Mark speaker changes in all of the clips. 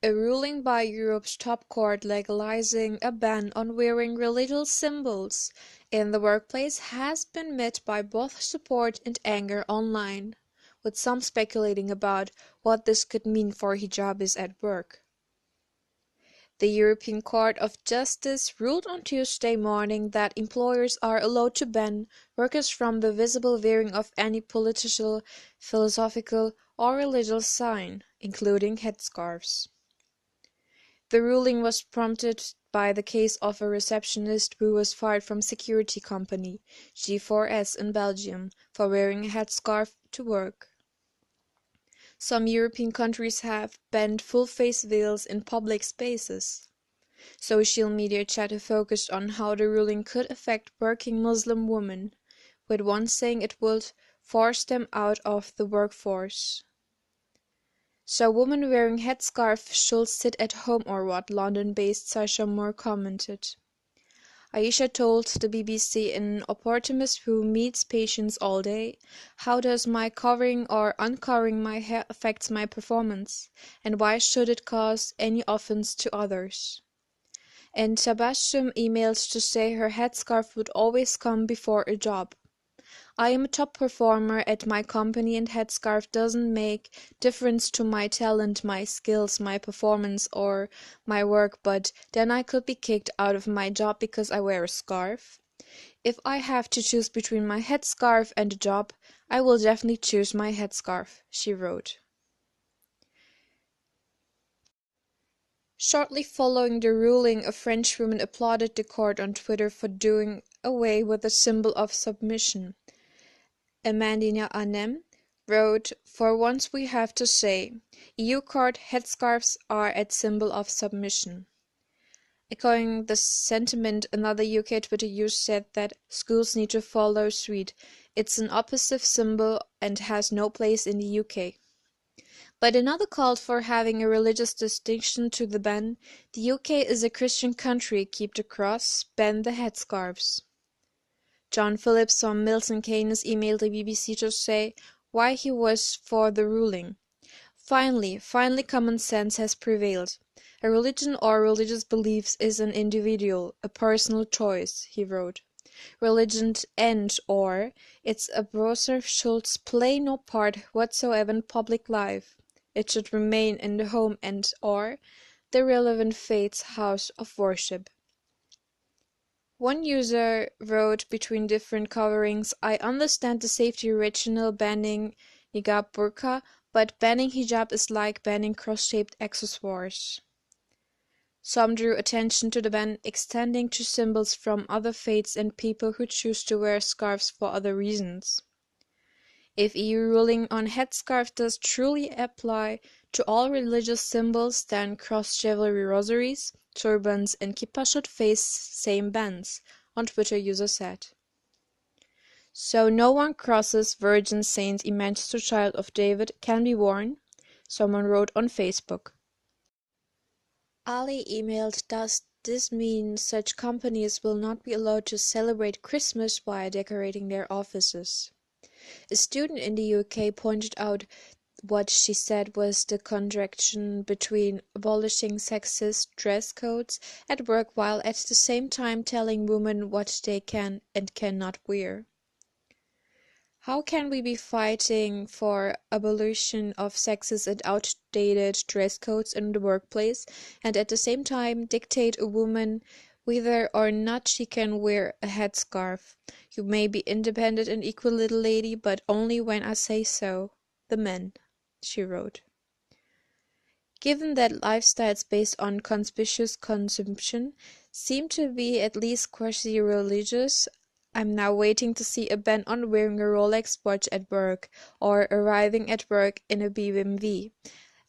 Speaker 1: A ruling by Europe's top court legalizing a ban on wearing religious symbols in the workplace has been met by both support and anger online, with some speculating about what this could mean for hijabis at work. The European Court of Justice ruled on Tuesday morning that employers are allowed to ban workers from the visible wearing of any political, philosophical, or religious sign, including headscarves. The ruling was prompted by the case of a receptionist who was fired from security company G4S in Belgium for wearing a headscarf to work. Some European countries have banned full-face veils in public spaces. Social media chatter focused on how the ruling could affect working Muslim women, with one saying it would force them out of the workforce. "So women wearing headscarf should sit at home or what?" London-based Sasha Moore commented. Aisha told the BBC, "An optometrist who meets patients all day, how does my covering or uncovering my hair affect my performance, and why should it cause any offense to others?" And Tabassum emailed to say her headscarf would always come before a job. "I am a top performer at my company and headscarf doesn't make difference to my talent, my skills, my performance or my work, but then I could be kicked out of my job because I wear a scarf. If I have to choose between my headscarf and a job, I will definitely choose my headscarf," she wrote. Shortly following the ruling, a French woman applauded the court on Twitter for doing away with the symbol of submission. AmandineAnneM wrote, "For once we have to say, EU court headscarves are a symbol of submission." Echoing the sentiment, another UK Twitter user said that schools need to follow suit. "It's an oppressive symbol and has no place in the UK." But another called for having a religious distinction to the ban. "The UK is a Christian country, keep the cross, ban the headscarves." John Phillips from Milton Keynes emailed the BBC to say why he was for the ruling. Finally common sense has prevailed. A religion or religious beliefs is an individual, a personal choice," he wrote. Religion and/or its abuser should play no part whatsoever in public life. It should remain in the home and/or the relevant faith's house of worship. One user wrote between different coverings, "I understand the safety rationale banning niqab burqa, but banning hijab is like banning cross-shaped accessories." Some drew attention to the ban extending to symbols from other faiths and people who choose to wear scarves for other reasons. If EU ruling on headscarf does truly apply to all religious symbols, then cross-chivalry rosaries, turbans and kippah should face same bans, on Twitter user said. "So no one crosses Virgin Saint Emmanuel Child of David can be worn?" someone wrote on Facebook. Ali emailed, "Does this mean such companies will not be allowed to celebrate Christmas while decorating their offices?" A student in the UK pointed out what she said was the contradiction between abolishing sexist dress codes at work while at the same time telling women what they can and cannot wear. "How can we be fighting for abolition of sexist and outdated dress codes in the workplace and at the same time dictate a woman whether or not she can wear a headscarf? You may be independent and equal, little lady, but only when I say so. The men," she wrote. Given that lifestyles based on conspicuous consumption seem to be at least quasi-religious, I'm now waiting to see a ban on wearing a Rolex watch at work or arriving at work in a BMW,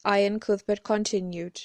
Speaker 1: Ian Cuthbert continued.